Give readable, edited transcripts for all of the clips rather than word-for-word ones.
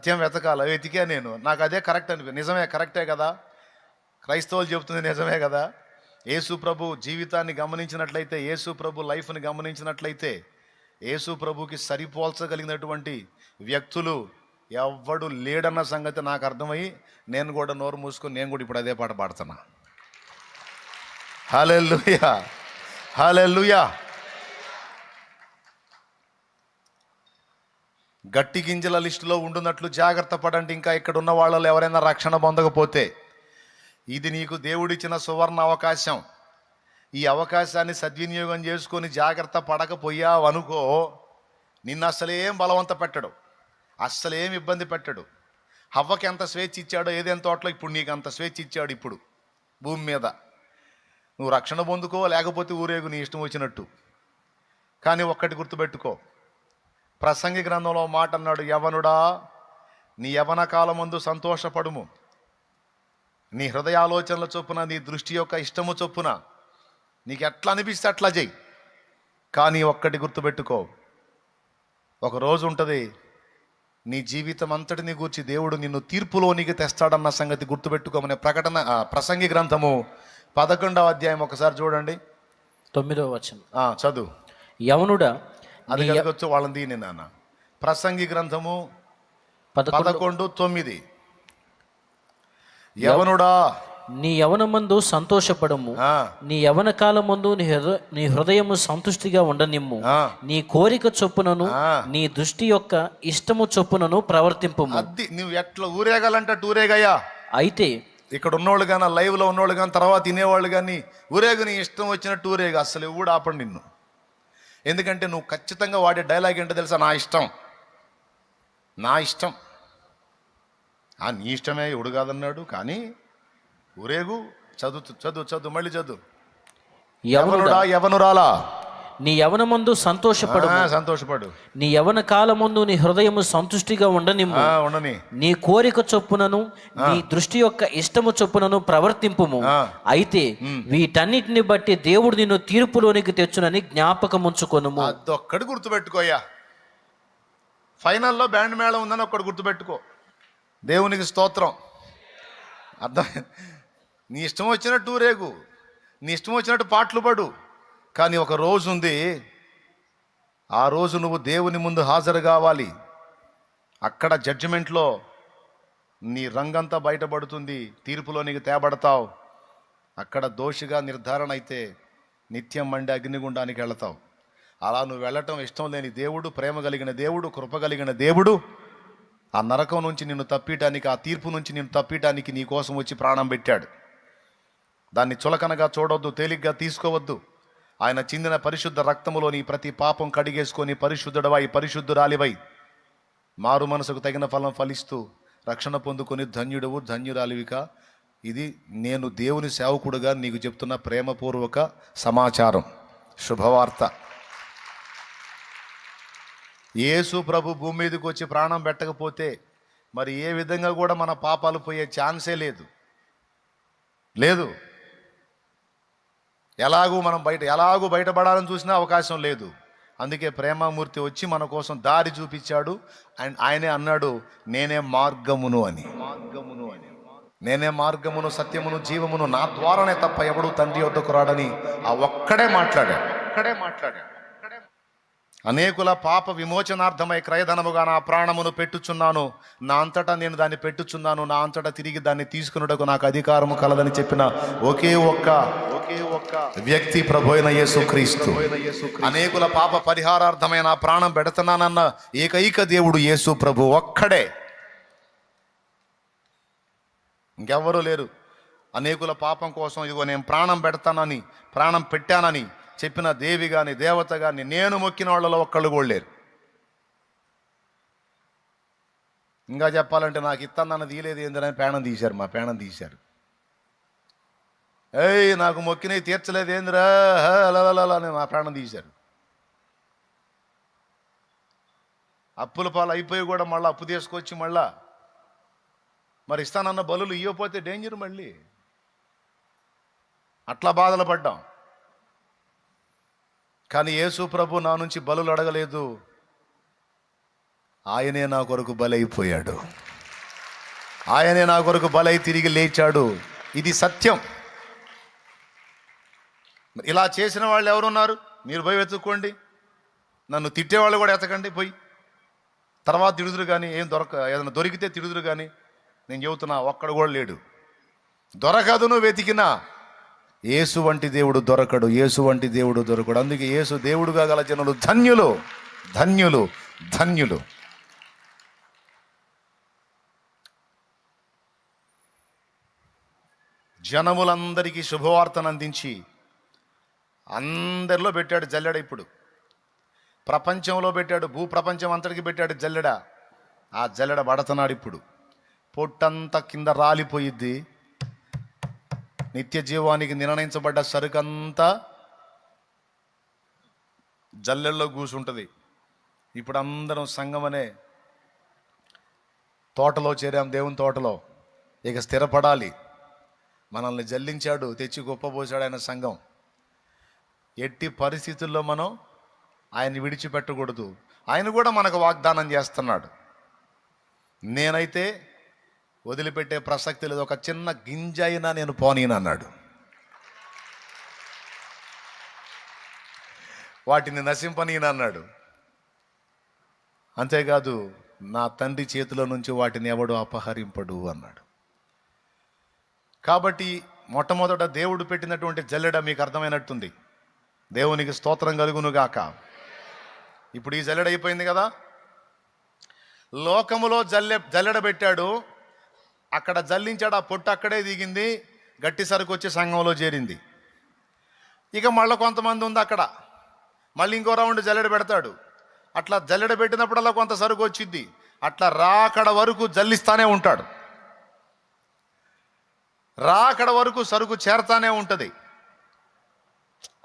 సత్యం వెతకాలి, వెతికా నేను, నాకు అదే కరెక్ట్ నిజమే, కరెక్టే కదా, క్రైస్తవులు చెబుతుంది నిజమే కదా. యేసు ప్రభు జీవితాన్ని గమనించినట్లయితే, యేసు ప్రభు లైఫ్ని గమనించినట్లయితే, యేసు ప్రభుకి సరిపోల్చగలిగినటువంటి వ్యక్తులు ఎవ్వడు లేడన్న సంగతి నాకు అర్థమయ్యి, నేను కూడా నోరు మూసుకొని నేను కూడా ఇప్పుడు అదే పాట పాడుతున్నా. హల్లెలూయా, హల్లెలూయా. గట్టి గింజల లిస్టులో ఉండున్నట్లు జాగ్రత్త పడండి. ఇంకా ఇక్కడ ఉన్న వాళ్ళలో ఎవరైనా రక్షణ పొందకపోతే, ఇది నీకు దేవుడిచ్చిన సువర్ణ అవకాశం. ఈ అవకాశాన్ని సద్వినియోగం చేసుకొని జాగ్రత్త పడకపోయావు అనుకో, నిన్ను అస్సలేం బలవంత పెట్టడు, అస్సలేం ఇబ్బంది పెట్టడు. హవ్వకి ఎంత స్వేచ్ఛ ఇచ్చాడో ఏదైనా తోటలో, ఇప్పుడు నీకు అంత స్వేచ్ఛ ఇచ్చాడు. ఇప్పుడు భూమి మీద నువ్వు రక్షణ పొందుకో, లేకపోతే ఊరేగు నీ ఇష్టం వచ్చినట్టు. కానీ ఒక్కటి గుర్తుపెట్టుకో, ప్రసంగి గ్రంథంలో మాట అన్నాడు, యవనుడా నీ యవన కాలమందు సంతోషపడుము, నీ హృదయాలోచనల చొప్పున, నీ దృష్టి యొక్క ఇష్టము చొప్పున నీకు ఎట్లా అనిపిస్తే అట్లా చెయ్యి. కానీ ఒక్కటి గుర్తుపెట్టుకో, ఒక రోజు ఉంటుంది నీ జీవితం అంతటిని గూర్చి దేవుడు నిన్ను తీర్పులోనికి తెస్తాడన్న సంగతి గుర్తుపెట్టుకోమనే ప్రసంగి గ్రంథము 11వ అధ్యాయం ఒకసారి చూడండి, 9వ వచనం. చదువు. యవనుడా, అది కలిగొచ్చు వాళ్ళని దీని నాన్న. ప్రసంగి గ్రంథము 11:9. యవనుడా నీ యవనమందు సంతోషపడము, నీ యవన కాలమందు నీ హృదయము సంతుష్టిగా ఉండనిమ్ము, నీ కోరిక చొప్పునను నీ దృష్టి యొక్క ఇష్టము చొప్పునను ప్రవర్తింపము. అది నువ్వు ఎట్లా ఊరేగాలంటే ఊరేగయ్యా. అయితే ఇక్కడ ఉన్నోళ్ళు కానీ, లైవ్లో ఉన్నోళ్ళు కానీ, తర్వాత తినేవాళ్ళు కానీ, ఊరేగు నీ ఇష్టం వచ్చినట్టు ఊరేగు, అసలు ఎవడు ఆపండి నిన్ను. ఎందుకంటే నువ్వు ఖచ్చితంగా వాడే డైలాగ్ ఏంటో తెలుసా? నా ఇష్టం, నా ఇష్టం. నీ ఇష్టమే, ఎవడు కాదన్నాడు. కానీ ఊరేగు, చదువు మళ్ళీ చదువు. యవనుడా యవనురాలా, నీ యవనమందు సంతోషపడు, నీ యవన కాలమందు నీ హృదయము సంతుష్టిగా ఉండనిమ్ము, నీ కోరిక చొప్పునను నీ దృష్టి యొక్క ఇష్టము చొప్పునను ప్రవర్తింపుము. అయితే వీటన్నిటిని బట్టి దేవుడు నిన్ను తీర్పులోనికి తెచ్చునని జ్ఞాపకం ఉంచుకొనుము. అదొక్కడి గుర్తుపెట్టుకోయా. ఫైనల్లో బ్యాండ్ మేళం ఉందని ఒక్కడు గుర్తుపెట్టుకో. దేవునికి స్తోత్రం. అర్థం, నీ ఇష్టం వచ్చినట్టు ఊరేగు, నీ ఇష్టం వచ్చినట్టు పాటలు పడు. కానీ ఒక రోజు ఉంది, ఆ రోజు నువ్వు దేవుని ముందు హాజరు కావాలి. అక్కడ జడ్జిమెంట్లో నీ రంగంతా బయటపడుతుంది, తీర్పులో నీకు తేబడతావు. అక్కడ దోషిగా నిర్ధారణ అయితే నిత్యం మండే అగ్నిగుండానికి వెళతావు. అలా నువ్వు వెళ్ళటం ఇష్టం లేని దేవుడు, ప్రేమ కలిగిన దేవుడు, కృప కలిగిన దేవుడు ఆ నరకం నుంచి నిన్ను తప్పియటానికి, ఆ తీర్పు నుంచి నిన్ను తప్పియటానికి నీ కోసం వచ్చి ప్రాణం పెట్టాడు. దాన్ని చులకనగా చూడవద్దు, తేలిగ్గా తీసుకోవద్దు. ఆయన చిందిన పరిశుద్ధ రక్తములోని ప్రతి పాపం కడిగేసుకొని పరిశుద్ధుడవై, పరిశుద్ధురాలివై, మారు మనసుకు తగిన ఫలం ఫలిస్తూ రక్షణ పొందుకొని ధన్యుడవు, ధన్యురాలివిక. ఇది నేను దేవుని సేవకుడుగా నీకు చెప్తున్న ప్రేమపూర్వక సమాచారం, శుభవార్త. యేసు ప్రభు భూమి మీదకి వచ్చి ప్రాణం పెట్టకపోతే మరి ఏ విధంగా కూడా మన పాపాలు పోయే ఛాన్సే లేదు. ఎలాగూ బయటపడాలని చూసినా అవకాశం లేదు. అందుకే ప్రేమామూర్తి వచ్చి మన కోసం దారి చూపించాడు. అండ్ ఆయనే అన్నాడు, నేనే మార్గమును అని. నేనే మార్గమును, సత్యమును, జీవమును, నా ద్వారానే తప్ప ఎవడు తండ్రి వద్దకు రాడని ఆ ఒక్కడే మాట్లాడాడు. అనేకుల పాప విమోచనార్థమై క్రయధనముగా నా ప్రాణమును పెట్టుచున్నాను, నా అంతటా నేను దాన్ని పెట్టుచున్నాను, నా అంతటా తిరిగి దాన్ని తీసుకున్నటకు నాకు అధికారము కలదని చెప్పిన ఒకే ఒక్క వ్యక్తి ప్రభు అయిన యేసుక్రీస్తు. అనేకుల పాప పరిహారార్థమైన నా ప్రాణం పెడుతున్నానన్న ఏకైక దేవుడు యేసు ప్రభు ఒక్కడే, ఇంకెవ్వరూ లేరు. అనేకుల పాపం కోసం ఇదిగో నేను ప్రాణం పెడతానని, ప్రాణం పెట్టానని చెప్పిన దేవి కానీ, దేవత కానీ, నేను మొక్కిన వాళ్ళలో ఒక్కళ్ళు కూడా లేరు. ఇంకా చెప్పాలంటే నాకు ఇత్తన్నది తీయలేదు ఏందని ప్రాణం తీశారు, మా ప్రాణం తీశారు. నాకు మొక్కినవి తీర్చలేదు ఏందిరా అని మా ప్రాణం తీశారు. అప్పుల పాలు అయిపోయి కూడా మళ్ళీ అప్పు తీసుకొచ్చి మళ్ళా మరి ఇస్తానన్న బలులు ఇవ్వకపోతే డేంజర్. మళ్ళీ అట్లా బాధలు పడ్డాం. కానీ యేసు ప్రభు నా నుంచి బలులు అడగలేదు, ఆయనే నా కొరకు బలైపోయాడు, ఆయనే నా కొరకు బలై తిరిగి లేచాడు. ఇది సత్యం. ఇలా చేసిన వాళ్ళు ఎవరున్నారు? మీరు పోయి వెతుక్కోండి. నన్ను తిట్టేవాళ్ళు కూడా ఎతకండి పోయి. తర్వాత తిడుదురు కానీ, ఏదైనా దొరికితే తిడుదురు కానీ. నేను చెబుతున్నా, ఒక్కడు కూడా లేడు. దొరకదు నువ్వు వెతికినా. యేసు వంటి దేవుడు దొరకడు, యేసు వంటి దేవుడు దొరకడు. అందుకే యేసు దేవుడుగా గల జనులు ధన్యులు, ధన్యులు, ధన్యులు. జనములందరికీ శుభవార్తను అందించి అందరిలో పెట్టాడు జల్లెడ. ఇప్పుడు ప్రపంచంలో పెట్టాడు, భూప్రపంచం అంతటికి పెట్టాడు జల్లెడ. ఆ జల్లెడ పడుతున్నాడు. ఇప్పుడు పొట్టంతా కింద రాలిపోయిద్ది. నిత్య జీవానికి నిర్ణయించబడ్డ సరుకంతా జల్లెల్లో కూసుంటుంది. ఇప్పుడు అందరం సంఘం అనే తోటలో చేరాం, దేవుని తోటలో. ఇక స్థిరపడాలి. మనల్ని జల్లించాడు, తెచ్చి గొప్పపోసాడు ఆయన సంఘం. ఎట్టి పరిస్థితుల్లో మనం ఆయన్ని విడిచిపెట్టకూడదు. ఆయన కూడా మనకు వాగ్దానం చేస్తున్నాడు. నేనైతే వదిలిపెట్టే ప్రసక్తి లేదు, ఒక చిన్న గింజ అయినా నేను పోనీనన్నాడు. వాటిని నశింపనీనన్నాడు. అంతేకాదు, నా తండ్రి చేతిలో నుంచి వాటిని ఎవడు అపహరింపడు అన్నాడు. కాబట్టి మొట్టమొదట దేవుడు పెట్టినటువంటి జల్లెడ మీకు అర్థమైనట్టుంది. దేవునికి స్తోత్రం కలుగునుగాక. ఇప్పుడు ఈ జల్లెడ అయిపోయింది కదా. లోకములో జల్లెడ పెట్టాడు, అక్కడ జల్లించాడు. ఆ పొట్టు అక్కడే దిగింది, గట్టి సరుకు వచ్చి సంఘంలో చేరింది. ఇక మళ్ళీ కొంతమంది ఉంది అక్కడ, మళ్ళీ ఇంకో రౌండ్ జల్లెడ పెడతాడు. అట్లా జల్లెడ పెట్టినప్పుడల్లా కొంత సరుకు వచ్చింది. అట్లా రాకడ వరకు జల్లిస్తానే ఉంటాడు. రాకడ వరకు సరుకు చేరతానే ఉంటుంది.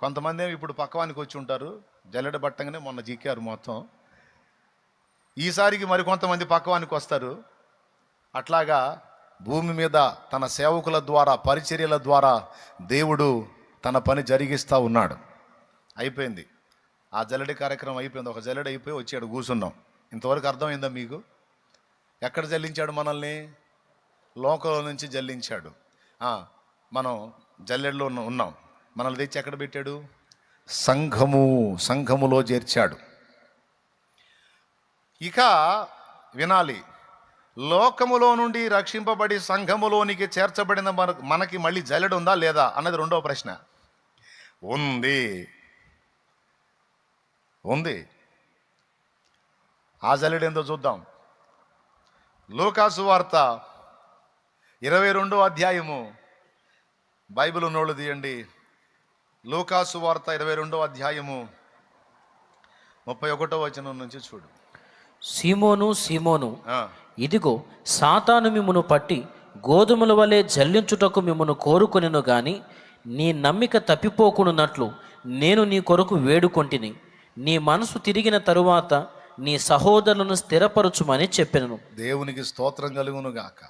కొంతమంది ఇప్పుడు పక్కవానికి వచ్చి ఉంటారు, జల్లెడ పట్టంగానే మొన్న జీకారు మొత్తం. ఈసారికి మరికొంతమంది పక్కవానికి వస్తారు. అట్లాగా భూమి మీద తన సేవకుల ద్వారా, పరిచర్యల ద్వారా దేవుడు తన పని జరిగిస్తూ ఉన్నాడు. అయిపోయింది ఆ జల్లెడ కార్యక్రమం, అయిపోయింది. ఒక జల్లెడ అయిపోయి వచ్చాడు, కూర్చున్నాం. ఇంతవరకు అర్థమైందా మీకు? ఎక్కడ జల్లించాడు మనల్ని? లోకంలో నుంచి జల్లించాడు. మనం జల్లెడలో ఉన్నాం. మనల్ని తెచ్చి ఎక్కడ పెట్టాడు? సంఘములో చేర్చాడు. ఇక వినాలి, లోకములో నుండి రక్షింపబడి సంఘములోనికి చేర్చబడిన మనకి మళ్ళీ జల్లెడ ఉందా లేదా అన్నది రెండవ ప్రశ్న. ఉంది. ఆ జల్లెడ ఏందో చూద్దాం. లూకాసు వార్త 22వ అధ్యాయము. బైబిల్ ఉన్నోళ్ళు తీయండి. లూకాసు వార్త 22వ అధ్యాయము 31వ వచనం నుంచి చూడు. సీమోను, సీమోను, ఇదిగో సాతాను మిమ్మును పట్టి గోధుమల వలె జల్లించుటకు మిమ్మును కోరుకొనెను గాని నీ నమ్మిక తప్పిపోకున్నట్లు నేను నీ కొరకు వేడుకొంటిని. నీ మనసు తిరిగిన తరువాత నీ సహోదరులను స్థిరపరచుమని చెప్పెను. దేవునికి స్తోత్రం కలుగును గాక.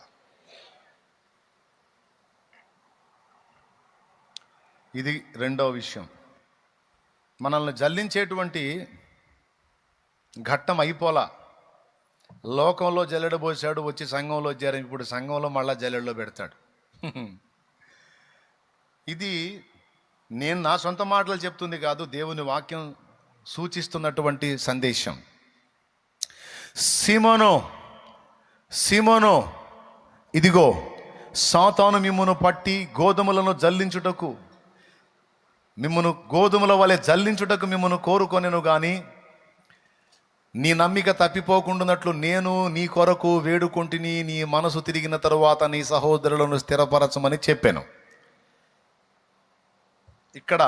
ఇది రెండవ విషయం. మనల్ని జల్లించేటువంటి ఘట్టం అయిపోలా. లోకంలో జల్లెడ పోసాడు, వచ్చి సంఘంలో చేరాం. ఇప్పుడు సంఘంలో మళ్ళా జల్లెడలో పెడతాడు. ఇది నేను నా సొంత మాటలు చెప్తుంది కాదు, దేవుని వాక్యం సూచిస్తున్నటువంటి సందేశం. సీమోను, ఇదిగో సాతాను మిమ్మును పట్టి గోధుమలను జల్లించుటకు, మిమ్మును గోధుమల వలె జల్లించుటకు మిమ్మును కోరుకొనెను గాని నీ నమ్మిక తప్పిపోకుండానట్లు నేను నీ కొరకు వేడుకొంటిని. నీ మనసు తిరిగిన తరువాత నీ సహోదరులను స్థిరపరచమని చెప్పాను. ఇక్కడ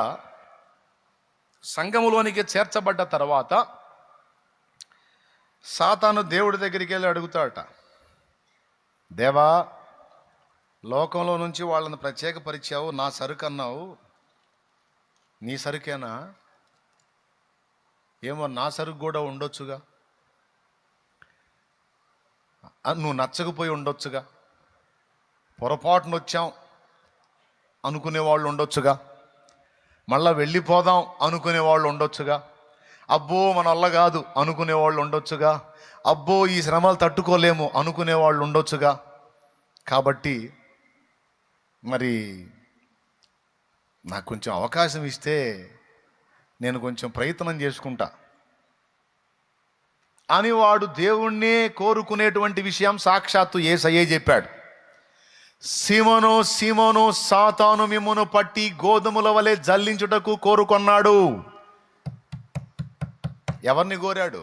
సంఘములోనికి చేర్చబడ్డ తర్వాత సాతాను దేవుడి దగ్గరికి వెళ్ళి అడుగుతాడట, దేవా, లోకంలో నుంచి వాళ్ళని ప్రత్యేకపరిచావు, నా సరుకు అన్నావు, నీ సరుకేనా? ఏమో నా సరుకు కూడా ఉండొచ్చుగా, నువ్వు నచ్చకపోయి ఉండొచ్చుగా, పొరపాటున వచ్చాం అనుకునే వాళ్ళు ఉండొచ్చుగా, మళ్ళా వెళ్ళిపోదాం అనుకునే వాళ్ళు ఉండొచ్చుగా. అబ్బో మన వల్ల కాదు అనుకునే వాళ్ళు ఉండొచ్చుగా, అబ్బో ఈ శ్రమలు తట్టుకోలేము అనుకునే వాళ్ళు ఉండొచ్చుగా. కాబట్టి మరి నాకు కొంచెం అవకాశం ఇస్తే నేను కొంచెం ప్రయత్నం చేసుకుంటా అని వాడు దేవుణ్ణే కోరుకునేటువంటి విషయం సాక్షాత్తు యేసయ్యే చెప్పాడు. సీమోను సీమోను, సాతాను మిమ్మును పట్టి గోధుమల వలె జల్లించుటకు కోరుకొన్నాడు. ఎవరిని కోరాడు?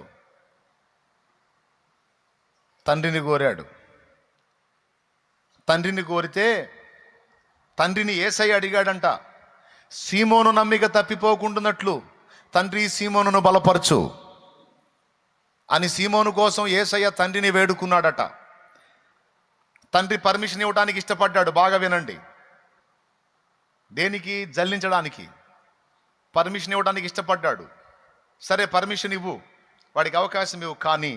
తండ్రిని కోరాడు. తండ్రిని కోరితే తండ్రిని యేసయ్య అడిగాడంట, సీమోను నమ్మిక తప్పిపోకుండానట్లు తండ్రి సీమోనును బలపరచు అని సీమోను కోసం యేసయ్య తండ్రిని వేడుకున్నాడట. తండ్రి పర్మిషన్ ఇవ్వడానికి ఇష్టపడ్డాడు. బాగా వినండి. దేనికి? జల్లించడానికి పర్మిషన్ ఇవ్వడానికి ఇష్టపడ్డాడు. సరే పర్మిషన్ ఇవ్వు, వాడికి అవకాశం ఇవ్వు, కానీ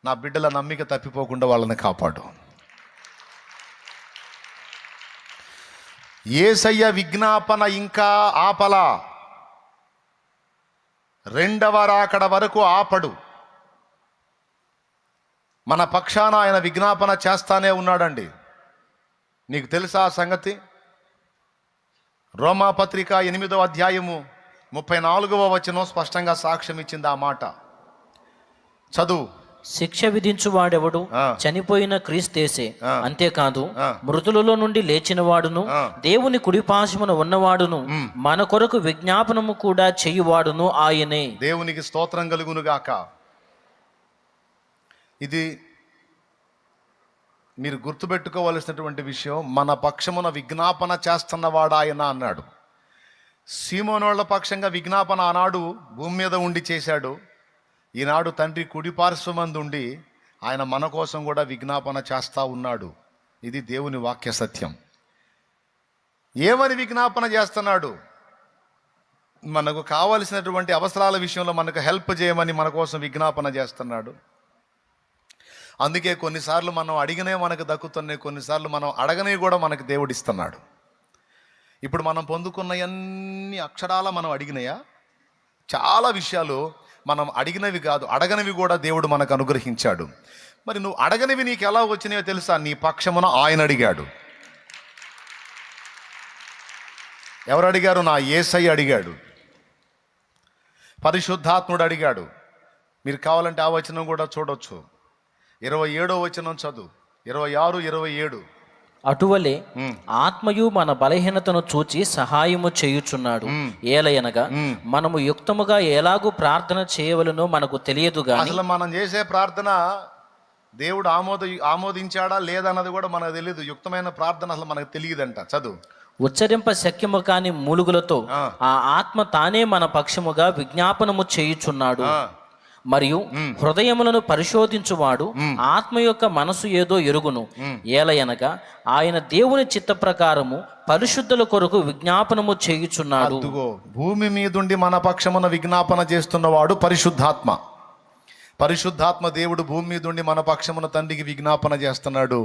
నా బిడ్డల నమ్మిక తప్పిపోకుండా వాళ్ళని కాపాడు. యేసయ్య విజ్ఞాపన ఇంకా ఆపలా, రెండవ రాకడ వరకు ఆపడు. మన పక్షాన ఆయన విజ్ఞాపన చేస్తానే ఉన్నాడండి. నీకు తెలుసా ఆ సంగతి? రోమాపత్రిక 8వ అధ్యాయము 34వ వచనం స్పష్టంగా సాక్ష్యం ఇచ్చింది ఆ మాట. చదువు. శిక్ష విధించువాడెవడు? చనిపోయిన క్రీస్తేసే. అంతేకాదు మృతులలో నుండి లేచిన వాడును దేవుని కుడిపాశమున ఉన్నవాడును మన కొరకు విజ్ఞాపనము కూడా చేయువాడును ఆయనే. దేవునికి స్తోత్రం కలుగునుగాక. ఇది మీరు గుర్తుపెట్టుకోవలసినటువంటి విషయం. మన పక్షమున విజ్ఞాపన చేస్తున్నవాడు ఆయన అన్నాడు. సీమోనోళ్ల పక్షంగా విజ్ఞాపన ఆనాడు భూమి మీద ఉండి చేశాడు. ఈనాడు తండ్రి కుడిపార్శ్వమందుండి ఆయన మన కోసం కూడా విజ్ఞాపన చేస్తూ ఉన్నాడు. ఇది దేవుని వాక్య సత్యం. ఏమని విజ్ఞాపన చేస్తున్నాడు? మనకు కావలసినటువంటి అవసరాల విషయంలో మనకు హెల్ప్ చేయమని మన కోసం విజ్ఞాపన చేస్తున్నాడు. అందుకే కొన్నిసార్లు మనం అడిగినే మనకు దక్కుతున్నాయి, కొన్నిసార్లు మనం అడగనే కూడా మనకు దేవుడు ఇస్తున్నాడు. ఇప్పుడు మనం పొందుకున్న అన్ని అక్షరాల మనం అడిగినాయా? చాలా విషయాలు మనం అడిగినవి కాదు, అడగనివి కూడా దేవుడు మనకు అనుగ్రహించాడు. మరి నువ్వు అడగనివి నీకు ఎలా వచ్చినాయో తెలుసా? నీ పక్షమున ఆయన అడిగాడు. ఎవరు అడిగారు? నా యేసయ్య అడిగాడు. పరిశుద్ధాత్ముడు అడిగాడు. మీరు కావాలంటే ఆ వచనం కూడా చూడొచ్చు. 27వ వచనం చదువు. 26, 27. అటువలే ఆత్మయు మన బలహీనతను చూచి సహాయము చేయుచున్నాడు. ఏలయనగా మనము యుక్తముగా ఎలాగూ ప్రార్థన చేయవలనో మనకు తెలియదు గాని. అసలు మనం చేసే ప్రార్థన దేవుడు ఆమోదించాడా లేదన్నది కూడా మనకు తెలియదు. యుక్తమైన ప్రార్థన అసలు మనకు తెలియదంట. చదువు. ఉచ్చరింప శక్యము కాని మూలుగులతో ఆ ఆత్మ తానే మన పక్షముగా విజ్ఞాపనము చేయుచున్నాడు. మరియు హృదయములను పరిశోధించువాడు ఆత్మ యొక్క మనసు ఏదో ఎరుగును. ఏలయనగా ఆయన దేవుని చిత్త ప్రకారము పరిశుద్ధుల కొరకు విజ్ఞాపనము చేయుచున్నాడు. భూమి మీదుండి మన పక్షమున విజ్ఞాపన చేస్తున్నవాడు పరిశుద్ధాత్మ. పరిశుద్ధాత్మ దేవుడు భూమి మీదుండి మన పక్షమున తండ్రికి విజ్ఞాపన చేస్తున్నాడు.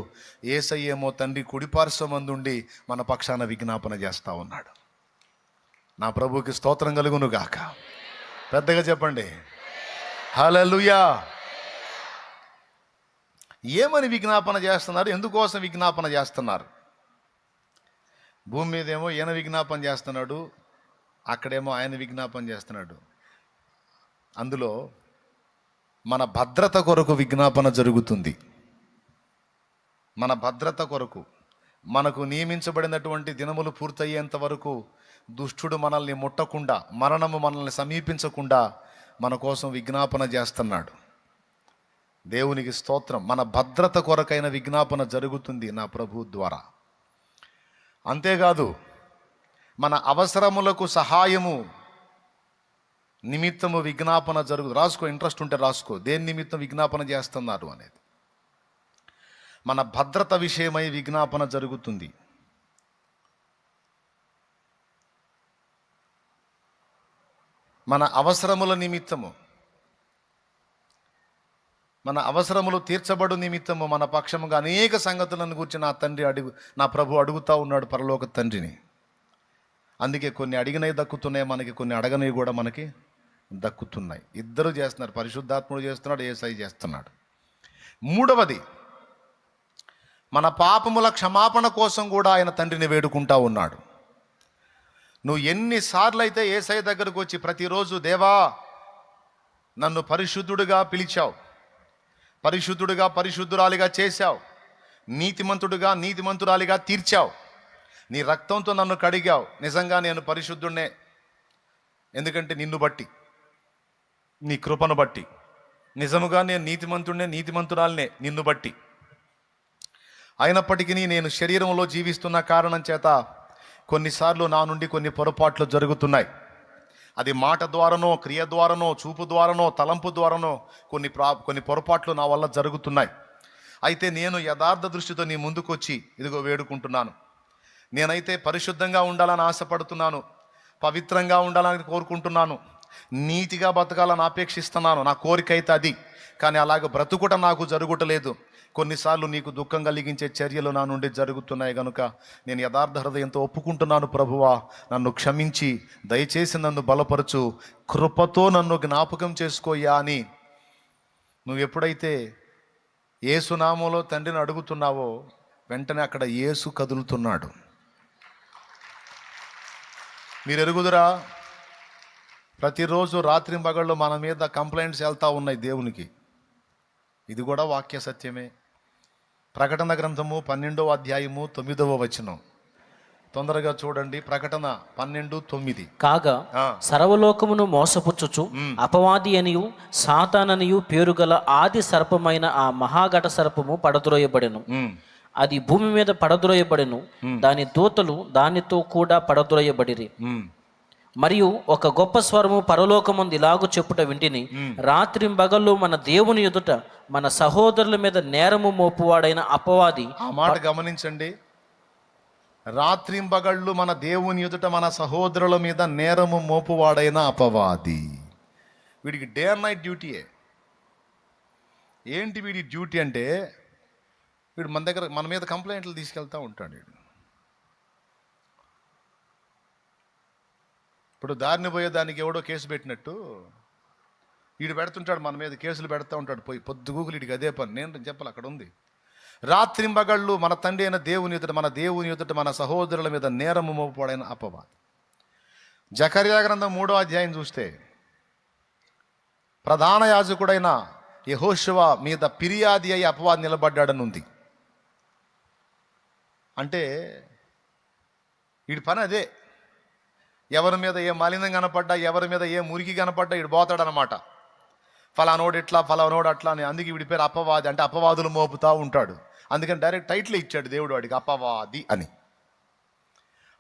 యేసయ్యేమో తండ్రి కుడిపార్శ్వమందుండి మన పక్షాన విజ్ఞాపన చేస్తా ఉన్నాడు. నా ప్రభువుకి స్తోత్రం కలుగును గాక. పెద్దగా చెప్పండి హల్లెలూయా. ఏమని విజ్ఞాపన చేస్తున్నారు? ఎందుకోసం విజ్ఞాపన చేస్తున్నారు? భూమి మీదేమో ఈయన విజ్ఞాపన చేస్తున్నాడు, అక్కడేమో ఆయన విజ్ఞాపన చేస్తున్నాడు. అందులో మన భద్రత కొరకు విజ్ఞాపన జరుగుతుంది. మన భద్రత కొరకు మనకు నియమించబడినటువంటి దినములు పూర్తయ్యేంత వరకు దుష్టుడు మనల్ని ముట్టకుండా, మరణము మనల్ని సమీపించకుండా మన కోసం విజ్ఞాపన చేస్తున్నాడు. దేవునికి స్తోత్రం. మన భద్రత కొరకైన విజ్ఞాపన జరుగుతుంది నా ప్రభు ద్వారా. అంతేకాదు మన అవసరములకు సహాయము నిమిత్తము విజ్ఞాపన రాసుకో, ఇంట్రెస్ట్ ఉంటే రాసుకో. దేని నిమిత్తం విజ్ఞాపన చేస్తున్నారు అనేది. మన భద్రత విషయమై విజ్ఞాపన జరుగుతుంది. మన అవసరముల నిమిత్తము, మన అవసరములు తీర్చబడు నిమిత్తము మన పక్షముగా అనేక సంగతులను గురించి నా ప్రభు అడుగుతూ ఉన్నాడు పరలోక తండ్రిని. అందుకే కొన్ని అడిగినవి దక్కుతున్నాయి మనకి, కొన్ని అడగనివి కూడా మనకి దక్కుతున్నాయి. ఇద్దరు చేస్తున్నారు, పరిశుద్ధాత్ముడు చేస్తున్నాడు, యేసయ్య చేస్తున్నాడు. మూడవది, మన పాపముల క్షమాపణ కోసం కూడా ఆయన తండ్రిని వేడుకుంటా ఉన్నాడు. నువ్వు ఎన్నిసార్లు అయితే యేసయ్య దగ్గరకు వచ్చి ప్రతిరోజు, దేవా నన్ను పరిశుద్ధుడిగా పిలిచావు, పరిశుద్ధుడిగా పరిశుద్ధురాలిగా చేశావు, నీతిమంతుడిగా నీతిమంతురాలిగా తీర్చావు, నీ రక్తంతో నన్ను కడిగావు, నిజంగా నేను పరిశుద్ధుడినే, ఎందుకంటే నిన్ను బట్టి, నీ కృపను బట్టి, నిజముగా నేను నీతిమంతుడినే నీతిమంతురాలినే నిన్ను బట్టి. అయినప్పటికీ నేను శరీరంలో జీవిస్తున్న కారణం చేత కొన్నిసార్లు నా నుండి కొన్ని పొరపాట్లు జరుగుతున్నాయి. అది మాట ద్వారానో, క్రియ ద్వారానో, చూపు ద్వారానో, తలంపు ద్వారానో కొన్ని పొరపాట్లు నా వల్ల జరుగుతున్నాయి. అయితే నేను యథార్థ దృష్టితో నీ ముందుకు వచ్చి ఇదిగో వేడుకుంటున్నాను. నేనైతే పరిశుద్ధంగా ఉండాలని ఆశపడుతున్నాను, పవిత్రంగా ఉండాలని కోరుకుంటున్నాను, నీతిగా బతకాలని అపేక్షిస్తున్నాను. నా కోరిక అయితే అది. కానీ అలాగ బ్రతుకుట నాకు జరుగుటలేదు. కొన్నిసార్లు నీకు దుఃఖం కలిగించే చర్యలు నా నుండి జరుగుతున్నాయి కనుక నేను యథార్థ హృదయంతో ఒప్పుకుంటున్నాను. ప్రభువా, నన్ను క్షమించి దయచేసి నన్ను బలపరచు, కృపతో నన్ను జ్ఞాపకం చేసుకోయ్యా అని నువ్వు ఎప్పుడైతే యేసు నామములో తండ్రిని అడుగుతున్నావో వెంటనే అక్కడ యేసు కదులుతున్నాడు. మీరు ఎరుగుదురా, ప్రతిరోజు రాత్రింబగళ్ళు మన మీద కంప్లైంట్స్ వెళ్తూ ఉన్నాయి దేవునికి. ఇది కూడా వాక్య సత్యమే. ప్రకటన గ్రంథము 12వ అధ్యాయము 9వ వచనం తొందరగా చూడండి. ప్రకటన 12:9. కాగా సర్వలోకమును మోసపుచ్చుచు అపవాది అనియు సాతాననియు పేరుగల ఆది సర్పమైన ఆ మహాఘట సర్పము పడద్రోయబడెను. అది భూమి మీద పడద్రోయబడెను, దాని దూతలు దానితో కూడా పడద్రోయబడిరి. మరియు ఒక గొప్ప స్వరము పరలోకమందు ఇలాగు చెప్పుట వింటిని, రాత్రింబగళ్ళు మన దేవుని ఎదుట మన సహోదరుల మీద నేరము మోపువాడైన అపవాది. ఆ మాట గమనించండి. రాత్రింబగళ్ళు మన దేవుని ఎదుట మన సహోదరుల మీద నేరము మోపువాడైన అపవాది. వీడికి డే అండ్ నైట్ డ్యూటీయే. ఏంటి వీడి డ్యూటీ అంటే, వీడు మన మీద కంప్లైంట్లు తీసుకెళ్తూ ఉంటాడు. వీడు ఇప్పుడు దారిని పోయేదానికి ఎవడో కేసు పెట్టినట్టు వీడు పెడుతుంటాడు, మన మీద కేసులు పెడతా ఉంటాడు. పోయి పొద్దుగూకులు వీడికి అదే పని. నేను చెప్పాలి, అక్కడ ఉంది. రాత్రింబగళ్ళు మన తండ్రి అయిన దేవుని ఎదుట మన దేవుని ఎదుట మన సహోదరుల మీద నేరము మోపువాడైన అపవాది. జకర్యా గ్రంథం 3వ అధ్యాయం చూస్తే ప్రధాన యాజకుడైన యెహోషువ మీద ఫిర్యాది అయి అపవాది నిలబడ్డాడని ఉంది. అంటే వీడి పని అదే. ఎవరి మీద ఏ మలినం కనపడ్డా, ఎవరి మీద ఏ మురికి కనపడ్డా వీడు పోతాడనమాట. ఫలానోడు ఇట్లా, ఫలానోడు అట్లా అని. అందుకే వీడి పేరు అపవాది. అంటే అపవాదులు మోపుతూ ఉంటాడు. అందుకని డైరెక్ట్ టైటిల్ ఇచ్చాడు దేవుడు వాడికి, అపవాది అని.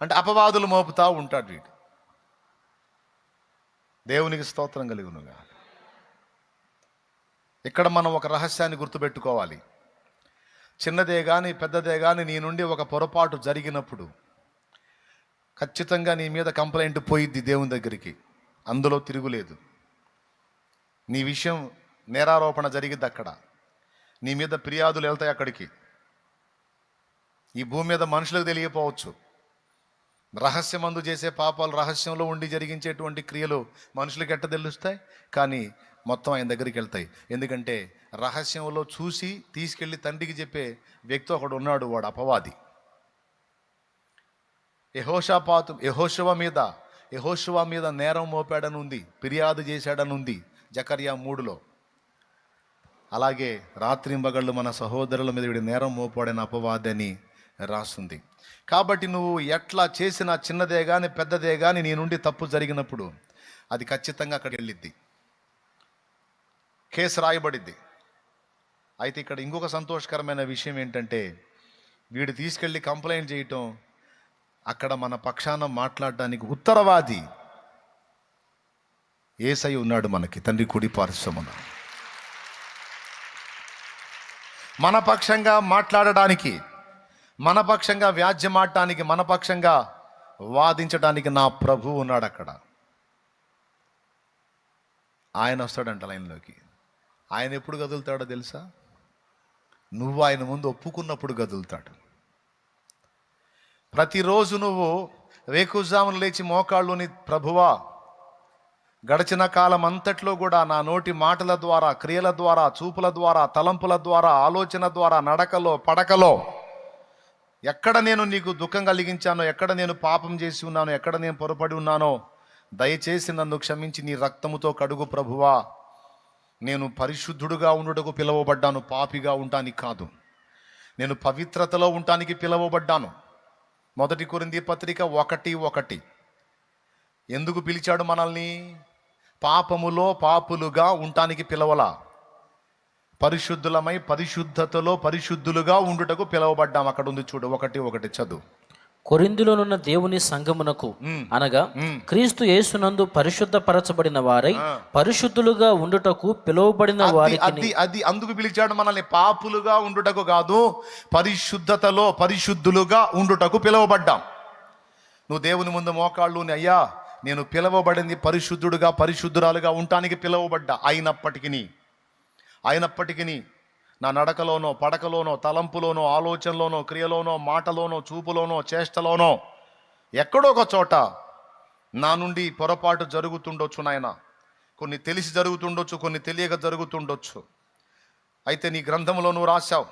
అంటే అపవాదులు మోపుతూ ఉంటాడు వీడు. దేవునికి స్తోత్రం కలుగునుగా. ఇక్కడ మనం ఒక రహస్యాన్ని గుర్తుపెట్టుకోవాలి. చిన్నదే కానీ పెద్దదే కానీ నీ నుండి ఒక పొరపాటు జరిగినప్పుడు ఖచ్చితంగా నీ మీద కంప్లైంట్ పోయిద్ది దేవుని దగ్గరికి, అందులో తిరుగులేదు. నీ విషయం నేరారోపణ జరిగిద్ది అక్కడ, నీ మీద ఫిర్యాదులు వెళ్తాయి అక్కడికి. ఈ భూమి మీద మనుషులకు తెలియపోవచ్చు. రహస్యమందు చేసే పాపాలు, రహస్యంలో ఉండి జరిగించేటువంటి క్రియలు మనుషులకు ఎట్ట తెలుస్తాయి, కానీ మొత్తం ఆయన దగ్గరికి వెళ్తాయి. ఎందుకంటే రహస్యంలో చూసి తీసుకెళ్ళి తండ్రికి చెప్పే వ్యక్తి ఒకడు ఉన్నాడు, వాడు అపవాది. యెహోషువ మీద నేరం మోపాడని ఉంది, ఫిర్యాదు చేశాడని ఉంది జకర్యా 3లో. అలాగే రాత్రింబగళ్ళు మన సహోదరుల మీద వీడి నేరం మోపాడని అపవాది అని రాస్తుంది. కాబట్టి నువ్వు ఎట్లా చేసిన చిన్నదే కానీ పెద్దదే కానీ నీ నుండి తప్పు జరిగినప్పుడు అది ఖచ్చితంగా అక్కడికి వెళ్ళిద్ది, కేసు రాయబడిద్ది. అయితే ఇక్కడ ఇంకొక సంతోషకరమైన విషయం ఏంటంటే, వీడు తీసుకెళ్ళి కంప్లైంట్ చేయటం, అక్కడ మన పక్షాన మాట్లాడడానికి ఉత్తరవాది యేసయ్య ఉన్నాడు మనకి, తండ్రి కుడి పార్శ్వమున. మన పక్షంగా మాట్లాడడానికి, మన పక్షంగా వ్యాజ్యమాడటానికి, మన పక్షంగా వాదించడానికి నా ప్రభు ఉన్నాడు అక్కడ. ఆయన వస్తాడంట లైన్లోకి. ఆయన ఎప్పుడు కదులుతాడో తెలుసా? నువ్వు ఆయన ముందు ఒప్పుకున్నప్పుడు కదులుతాడు. ప్రతిరోజు నువ్వు వేకుజామున లేచి మోకాళ్ళుని, ప్రభువా గడిచిన కాలం అంతట్లో కూడా నా నోటి మాటల ద్వారా, క్రియల ద్వారా, చూపుల ద్వారా, తలంపుల ద్వారా, ఆలోచన ద్వారా, నడకలో పడకలో ఎక్కడ నేను నీకు దుఃఖం కలిగించానో, ఎక్కడ నేను పాపం చేసి ఉన్నానో, ఎక్కడ నేను పొరపడి ఉన్నానో దయచేసి నన్ను క్షమించి నీ రక్తముతో కడుగు ప్రభువా. నేను పరిశుద్ధుడుగా ఉండుటకు పిలువబడ్డాను, పాపిగా ఉండటానికి కాదు. నేను పవిత్రతలో ఉండటానికి పిలువబడ్డాను. 1 కొరింథీ పత్రిక 1:1. ఎందుకు పిలిచాడు మనల్ని? పాపములో పాపులుగా ఉండటానికి పిలవలా, పరిశుద్ధులమై పరిశుద్ధతలో పరిశుద్ధులుగా ఉండుటకు పిలువబడ్డాం. అక్కడ ఉంది చూడు, 1:1 చదువు. కొరింథీలోనున్న దేవుని సంఘమునకు అనగా క్రీస్తు యేసునందు పరిశుద్ధపరచబడిన వారై పరిశుద్ధులుగా ఉండుటకు పిలువబడిన వారికి. అది అందుకు పిలిచాడు మనల్ని, పాపులుగా ఉండుటకు కాదు, పరిశుద్ధతలో పరిశుద్ధులుగా ఉండుటకు పిలువబడ్డాం. నువ్వు దేవుని ముందు మోకాళ్ళు, అయ్యా నేను పిలువబడింది పరిశుద్ధుడుగా పరిశుద్ధురాలుగా ఉండటానికి పిలువబడ్డా. అయినప్పటికీ నా నడకలోనో పడకలోనో తలంపులోనో ఆలోచనలోనో క్రియలోనో మాటలోనో చూపులోనో చేష్టలోనో ఎక్కడో ఒక చోట నా నుండి పొరపాటు జరుగుతుండొచ్చు నాయన. కొన్ని తెలిసి జరుగుతుండొచ్చు, కొన్ని తెలియక జరుగుతుండొచ్చు. అయితే నీ గ్రంథంలో నువ్వు రాశావు.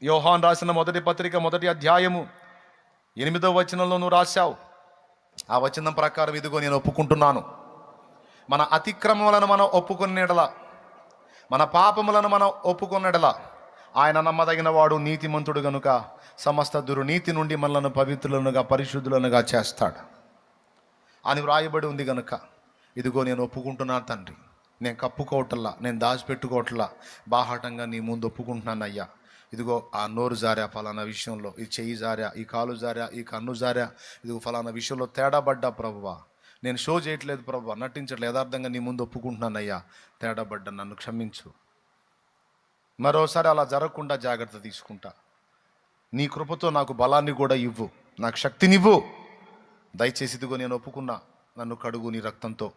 యోహాను రాసిన 1 పత్రిక 1 అధ్యాయము 8వ వచనంలో నువ్వు రాశావు. ఆ వచనం ప్రకారం ఇదిగో నేను ఒప్పుకుంటున్నాను. మన అతిక్రమములను మనం ఒప్పుకునేడలా, మన పాపములను మనం ఒప్పుకున్నడలా ఆయన నమ్మదగిన వాడు, నీతిమంతుడు గనుక సమస్త దుర్నీతి నుండి మనలను పవిత్రులనుగా పరిశుద్ధులనుగా చేస్తాడు అని వ్రాయబడి ఉంది గనుక ఇదిగో నేను ఒప్పుకుంటున్నాను తండ్రి. నేను కప్పుకోవటల్లా, నేను దాచిపెట్టుకోవట్లా, బాహాటంగా నీ ముందు ఒప్పుకుంటున్నాను అయ్యా. ఇదిగో ఆ నోరు జారా ఫలానా విషయంలో, ఈ చెయ్యి జారా, ఈ కాలు జారా, ఈ కన్ను జారా, ఇదిగో ఫలానా విషయంలో తేడా పడ్డా ప్రభువా. నేను షో చేయట్లేదు ప్రభువా, నటించట్లేదు, యథార్థంగా నీ ముందు ఒప్పుకుంటున్నానయ్యా, తేడా పడ్డా, నన్ను క్షమించు. మరోసారి అలా జరగకుండా జాగ్రత్త తీసుకుంటా. నీ కృపతో నాకు బలాన్ని కూడా ఇవ్వు, నాకు శక్తినివ్వు. దయచేసి ఇదిగో నేను ఒప్పుకున్నా, నన్ను కడుగు నీ రక్తంతో,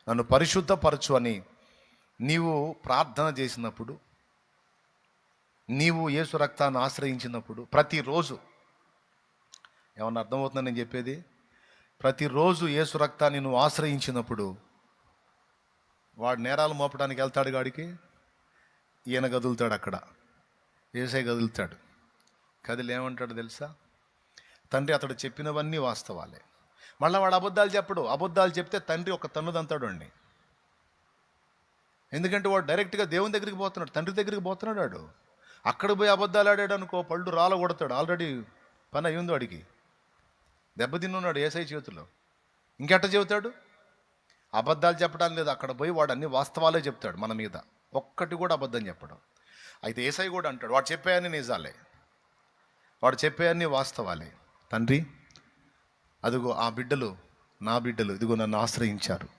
నన్ను పరిశుద్ధపరచు అని నీవు ప్రార్థన చేసినప్పుడు, నీవు యేసు రక్తాన్ని ఆశ్రయించినప్పుడు, ప్రతిరోజు, ఏమన్నా అర్థమవుతుందని నేను చెప్పేది? ప్రతిరోజు యేసు రక్తాన్ని నువ్వు ఆశ్రయించినప్పుడు వాడు నేరాలు మోపడానికి వెళ్తాడు, గాడికి ఈయన కదులుతాడు, అక్కడ యేసే కదులుతాడు. కదిలి ఏమంటాడు తెలుసా? తండ్రి అతడు చెప్పినవన్నీ వాస్తవాలే. మళ్ళీ వాడు అబద్ధాలు చెప్పడు. అబద్ధాలు చెప్తే తండ్రి ఒక తన్నుదంతాడు అండి. ఎందుకంటే వాడు డైరెక్ట్గా దేవుని దగ్గరికి పోతున్నాడు, తండ్రి దగ్గరికి పోతున్నాడు. వాడు అక్కడ పోయి అబద్ధాలు ఆడాడు అనుకో, పళ్ళు రాళ్ళ కొడతాడు. ఆల్రెడీ పని అయ్యింది వాడికి, దెబ్బతిన్నాడు యేసై చేతిలో. ఇంకెట్ట చెబుతాడు? అబద్ధాలు చెప్పడానికి లేదు, అక్కడ పోయి వాడు అన్ని వాస్తవాలే చెప్తాడు మన మీద, ఒక్కటి కూడా అబద్ధం చెప్పడం. అయితే యేసై కూడా అంటాడు, వాడు చెప్పేయన్నీ నిజాలే, వాడు చెప్పేయన్నీ వాస్తవాలే. తండ్రి అదిగో ఆ బిడ్డలు, నా బిడ్డలు ఇదిగో నన్ను ఆశ్రయించారు,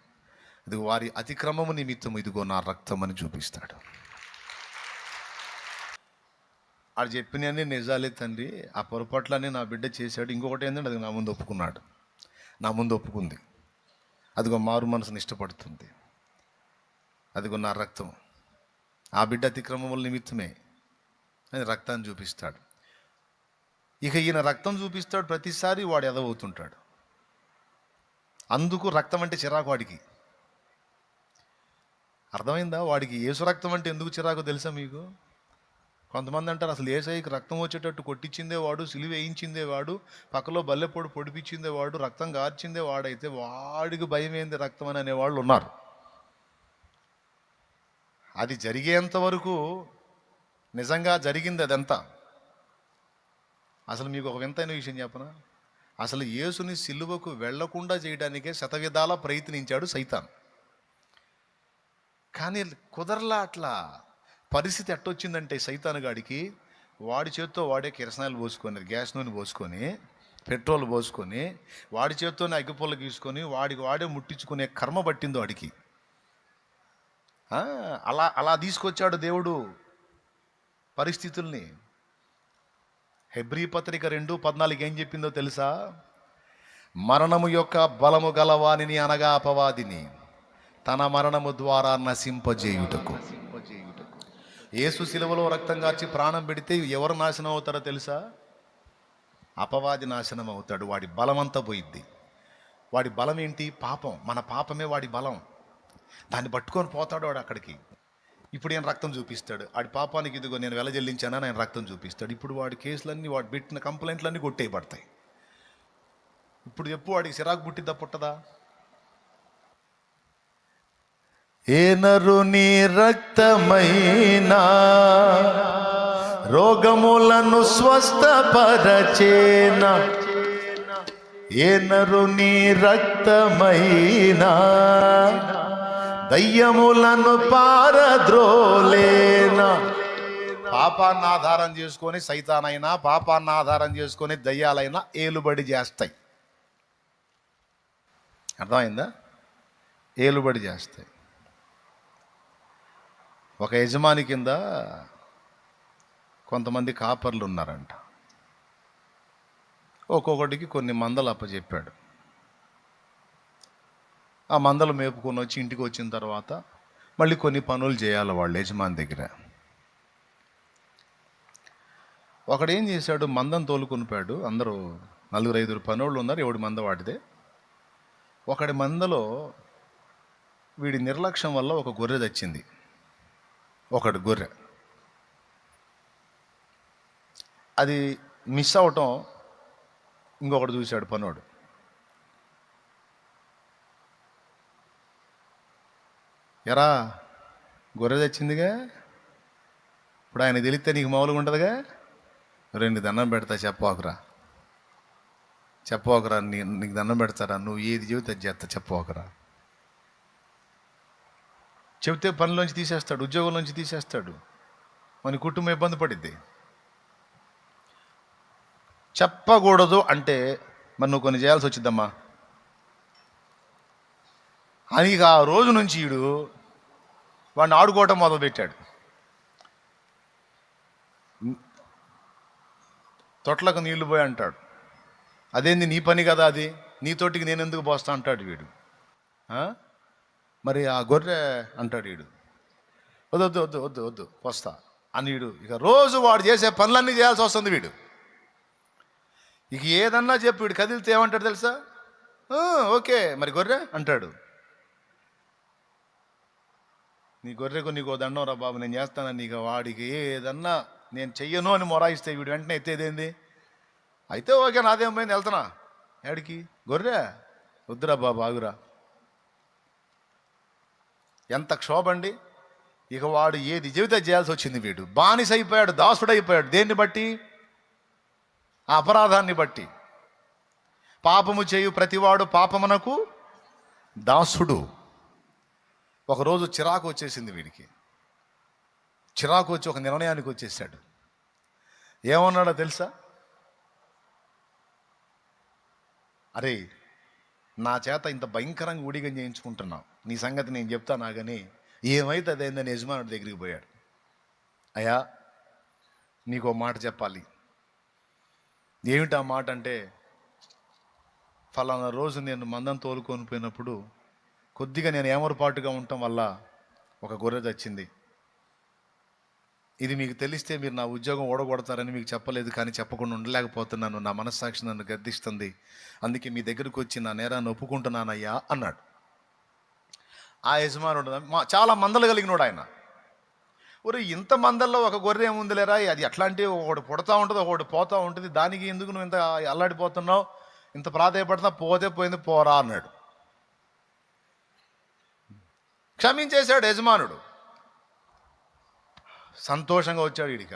ఇదిగో వారి అతిక్రమము నిమిత్తం ఇదిగో నా రక్తం అని చూపిస్తాడు. వాడు చెప్పినవన్నీ నిజాలే తండ్రి, ఆ పొరపాట్లన్నీ నా బిడ్డ చేశాడు. ఇంకొకటి ఏంటంటే అది నా ముందు ఒప్పుకున్నాడు, నా ముందు ఒప్పుకుంది, అదిగో మారు మనసుని ఇష్టపడుతుంది, అదిగో నా రక్తం, ఆ బిడ్డ అతిక్రమముల నిమిత్తమే అని రక్తాన్ని చూపిస్తాడు. ఇక ఈయన రక్తం చూపిస్తాడు ప్రతిసారి వాడు ఎదవవుతుంటాడు. అందుకు రక్తం అంటే చిరాకు వాడికి. అర్థమైందా? వాడికి యేసు రక్తం అంటే ఎందుకు చిరాకు తెలుసా మీకు? కొంతమంది అంటారు అసలు యేసయ్యకి రక్తం వచ్చేటట్టు కొట్టించిందే వాడు, సిలువ వేయించిందే వాడు, పక్కలో బల్లెపొడి పొడిపించిందే వాడు, రక్తం గార్చిందే వాడైతే వాడికి భయం ఏంది రక్తం అని అనేవాళ్ళు ఉన్నారు. అది జరిగేంత వరకు నిజంగా జరిగింది అదంతా. అసలు మీకు ఒక వింతైన విషయం చెప్పనా? అసలు యేసుని సిలువకు వెళ్లకుండా చేయడానికే శతవిధాలా ప్రయత్నించాడు సైతాన్. కానీ కుదరలా. అట్లా పరిస్థితి ఎట్టొచ్చిందంటే సైతాను గాడికి, వాడి చేత్తో వాడే కిరసనాయిలు పోసుకొని, గ్యాస్ నూనె పోసుకొని, పెట్రోల్ పోసుకొని, వాడి చేత్తోనే అగ్గిపుల్ల గీసుకొని వాడికి వాడే ముట్టించుకునే కర్మ పట్టింది వాడికి. అలా తీసుకొచ్చాడు దేవుడు పరిస్థితుల్ని. హెబ్రీ పత్రిక 2:14 ఏం చెప్పిందో తెలుసా? మరణము యొక్క బలము గలవానిని అనగా అపవాదిని తన మరణము ద్వారా నశింపజేయుటకు. యేసు సిలువలో రక్తం కార్చి ప్రాణం పెడితే ఎవరు నాశనం అవుతారో తెలుసా? అపవాది నాశనం అవుతాడు, వాడి బలమంతా పోయిద్ది. వాడి బలం ఏంటి? పాపం. మన పాపమే వాడి బలం. దాన్ని పట్టుకొని పోతాడు వాడు అక్కడికి. ఇప్పుడు ఆయన రక్తం చూపిస్తాడు. వాడి పాపానికి ఇదిగో నేను వెల చెల్లించానని ఆయన రక్తం చూపిస్తాడు. ఇప్పుడు వాడి కేసులన్నీ, వాడు పెట్టిన కంప్లైంట్లన్నీ కొట్టేయబడతాయి. ఇప్పుడు చెప్పు, వాడికి సిరాకు పుట్టిద్దా పుట్టదా? ఏ నరుని రక్తమైనా రోగములను స్వస్థపరచేనా, ఏ నరుని రక్తమైనా దయ్యములను పారద్రోలేనా. పాపాన్ని ఆధారం చేసుకొని సైతానైనా, పాపాన్ని ఆధారం చేసుకొని దయ్యాలైనా ఏలుబడి చేస్తాయి. అర్థమైందా? ఏలుబడి చేస్తాయి. ఒక యజమాని కింద కొంతమంది కాపర్లు ఉన్నారంట. ఒక్కొక్కటికి కొన్ని మందలు అప్పచెప్పాడు. ఆ మందలు మేపుకొని వచ్చి ఇంటికి వచ్చిన తర్వాత మళ్ళీ కొన్ని పనులు చేయాలి వాళ్ళు యజమాని దగ్గర. ఒకడు ఏం చేశాడు, మందం తోలుకొనిపోయాడు. అందరూ 4-5 పనోళ్ళు ఉన్నారు, ఎవడి మంద వాడిదే. ఒకడి మందలో వీడి నిర్లక్ష్యం వల్ల ఒక గొర్రె తెచ్చింది. ఒకటి గొర్రె అది మిస్ అవటం ఇంకొకటి చూశాడు పనోడు. ఎరా గొర్రె తెచ్చిందిగా, ఇప్పుడు ఆయన తెలిస్తే నీకు మామూలుగా ఉంటుందిగా, రెండు దండం పెడతా చెప్పోకరా, నీకు దండం పెడతారా, నువ్వు ఏది చెబితే అది చేస్తా, చెప్పోకరా. చెబితే పనిలోంచి తీసేస్తాడు, ఉద్యోగంలోంచి తీసేస్తాడు, మన కుటుంబం ఇబ్బంది పడిద్ది. చెప్పకూడదు అంటే మరి నువ్వు కొన్ని చేయాల్సి వచ్చిద్దమ్మా అని. ఆ రోజు నుంచి వీడు వాడిని ఆడుకోవటం మొదలుపెట్టాడు. తొట్లకు నీళ్లు పోయి అంటాడు. అదేంది నీ పని కదా, అది నీతోటికి నేను ఎందుకు పోస్తా అంటాడు వీడు. మరి ఆ గొర్రె అంటాడు వీడు, వద్దు వద్దు వద్దు వద్దు వద్దు పోస్తా అని. వీడు ఇక రోజు వాడు చేసే పనులన్నీ చేయాల్సి వస్తుంది వీడు. ఇక ఏదన్నా చెప్పి వీడు కదిలితే ఏమంటాడు తెలుసా, ఓకే మరి గొర్రె అంటాడు. నీ గొర్రెకు నీకు దండం రా బాబు, నేను చేస్తానని. ఇక వాడికి ఏదన్నా నేను చెయ్యను అని మొరాయిస్తే వీడు వెంటనే ఎత్తేదేంది, అయితే ఓకే నాదేం పోయింది, వెళ్తున్నా. ఏడికి? గొర్రె వద్దురా బాబు ఆగురా. ఎంత క్షోభండి. ఇక వాడు ఏది చెబితే చేయాల్సి వచ్చింది. వీడు బానిస అయిపోయాడు, దాసుడు అయిపోయాడు. దేన్ని బట్టి? ఆ అపరాధాన్ని బట్టి. పాపము చేయు ప్రతివాడు పాపమునకు దాసుడు. ఒకరోజు చిరాకు వచ్చేసింది వీడికి. చిరాకు వచ్చి ఒక నిర్ణయానికి వచ్చేసాడు. ఏమన్నాడో తెలుసా, అరే నా చేత ఇంత భయంకరంగా ఊడిగం చేయించుకుంటున్నావు, నీ సంగతి నేను చెప్తానా కానీ ఏమైతే అదేందని యజమానుడి దగ్గరికి పోయాడు. అయ్యా నీకు మాట చెప్పాలి. ఏమిటి ఆ మాట అంటే, ఫలానా రోజు నేను మందం తోలుకొని పోయినప్పుడు కొద్దిగా నేను ఏమరపాటుగా ఉండటం వల్ల ఒక గొర్రె చచ్చింది. ఇది మీకు తెలిస్తే మీరు నా ఉద్యోగం ఓడగొడతారని మీకు చెప్పలేదు, కానీ చెప్పకుండా ఉండలేకపోతున్నాను. నా మనస్సాక్షి నన్ను గద్దిస్తుంది, అందుకే మీ దగ్గరకు వచ్చి నా నేరాన్ని ఒప్పుకుంటున్నానయ్యా అన్నాడు. ఆ యజమానుడు చాలా మందలు కలిగినోడు ఆయన. ఒరే ఇంత మందల్లో ఒక గొర్రె ఏముంది లేరా, అది ఎట్లాంటి ఒకటి పుడతా ఉంటుంది ఒకటి పోతూ ఉంటుంది, దానికి ఎందుకు నువ్వు ఇంత అల్లాడిపోతున్నావు, ఇంత ప్రాధాయపడుతున్నా, పోతే పోయింది పోరా అన్నాడు. క్షమించేశాడు యజమానుడు. సంతోషంగా వచ్చాడు వీడిక.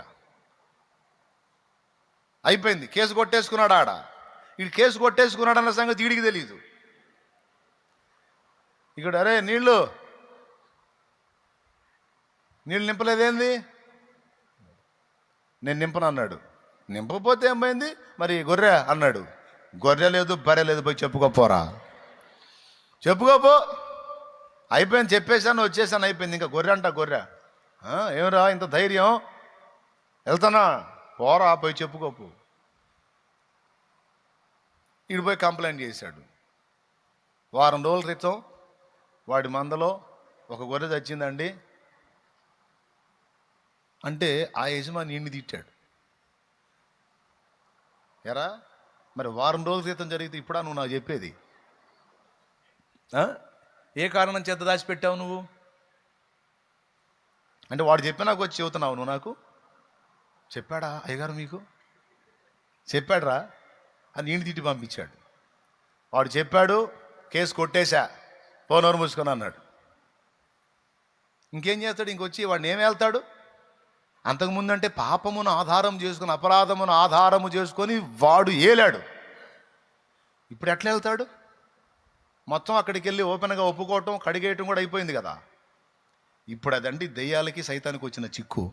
అయిపోయింది, కేసు కొట్టేసుకున్నాడు ఆడ. వీడు కేసు కొట్టేసుకున్నాడు అన్న సంగతి వీడికి తెలియదు. ఇక్కడ అరే నీళ్ళు నింపలేదేంది, నేను నింపను అన్నాడు. నింపకపోతే ఏమైంది మరి గొర్రె అన్నాడు. గొర్రె లేదు బర్రె లేదు, పోయి చెప్పుకోపోరా, చెప్పుకోపో. అయిపోయింది, చెప్పేశాను వచ్చేసాను, అయిపోయింది. ఇంకా గొర్రె అంట గొర్రె, ఏమరా ఇంత ధైర్యం, వెళ్తానా, పోరా పోయి చెప్పుకోపు. వీడు పోయి కంప్లైంట్ చేశాడు. వారం రోజుల క్రితం వాడి మందలో ఒక గొర్రె చచ్చిందండి అంటే ఆ యజమాని ఈయన్ని తిట్టాడు. ఎరా మరి వారం రోజుల క్రితం జరిగితే ఇప్పుడా నువ్వు నాకు చెప్పేది? ఏ కారణం చేత దాచిపెట్టావు నువ్వు అంటే వాడు చెప్పి నాకు వచ్చి చెబుతున్నావు నువ్వు నాకు చెప్పాడా అయ్యగారు మీకు చెప్పాడురా అని నేను తిట్టి పంపించాడు. వాడు చెప్పాడు, కేసు కొట్టేశా, నోరు మూసుకొని అన్నాడు. ఇంకేం చేస్తాడు? ఇంకొచ్చి వాడిని ఏం వెళ్తాడు? అంతకుముందంటే పాపమును ఆధారం చేసుకొని, అపరాధమును ఆధారము చేసుకొని వాడు ఏలాడు. ఇప్పుడు ఎట్లా వెళ్తాడు? మొత్తం అక్కడికి వెళ్ళి ఓపెన్గా ఒప్పుకోవటం, కడిగేయటం కూడా అయిపోయింది కదా. ఇప్పుడు అదండి దెయ్యాలకి సైతానికి వచ్చిన చిక్కు.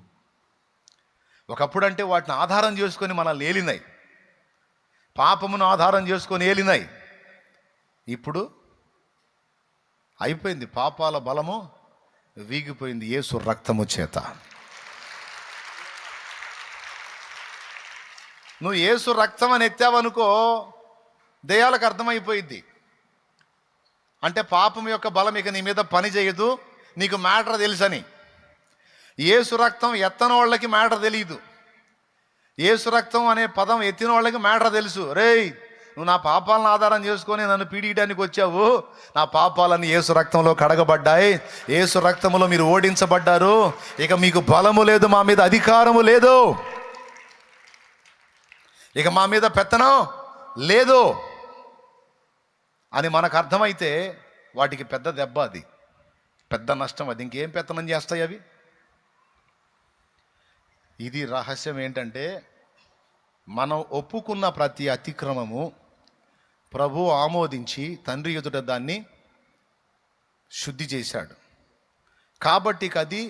ఒకప్పుడు అంటే వాటిని ఆధారం చేసుకొని మనల్ని ఏలినాయి, పాపమును ఆధారం చేసుకొని ఏలినాయి. ఇప్పుడు అయిపోయింది, పాపాల బలము వీగిపోయింది యేసు రక్తము చేత. నువ్వు యేసు రక్తం అని ఎత్తావనుకో, దెయ్యాలకు అర్థమైపోయింది. అంటే పాపం యొక్క బలం ఇక నీ మీద పని చేయదు, నీకు మ్యాటర్ తెలుసని. యేసు రక్తం ఎత్తని వాళ్ళకి మ్యాటర్ తెలియదు, యేసు రక్తం అనే పదం ఎత్తిన వాళ్ళకి మ్యాటర్ తెలుసు. రేయ్, నువ్వు నా పాపాలను ఆధారం చేసుకొని నన్ను పీడియడానికి వచ్చావు, నా పాపాలన్నీ యేసు రక్తంలో కడగబడ్డాయి, యేసు రక్తంలో మీరు ఓడించబడ్డారు, ఇక మీకు బలము లేదు, మా మీద అధికారము లేదు, ఇక మా మీద పెత్తనం లేదు అని మనకు అర్థమైతే వాటికి పెద్ద దెబ్బ, అది పెద్ద నష్టం. అది ఇంకేం పెత్తనం చేస్తాయి అవి? ఇది రహస్యం ఏంటంటే, మనం ఒప్పుకున్న ప్రతి అతిక్రమము ప్రభు ఆమోదించి తండ్రి ఎదుట దాన్ని శుద్ధి చేశాడు. కాబట్టి అది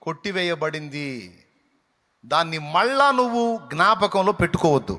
కొట్టివేయబడింది. దాన్ని మళ్ళా నువ్వు జ్ఞాపకంలో పెట్టుకోవద్దు.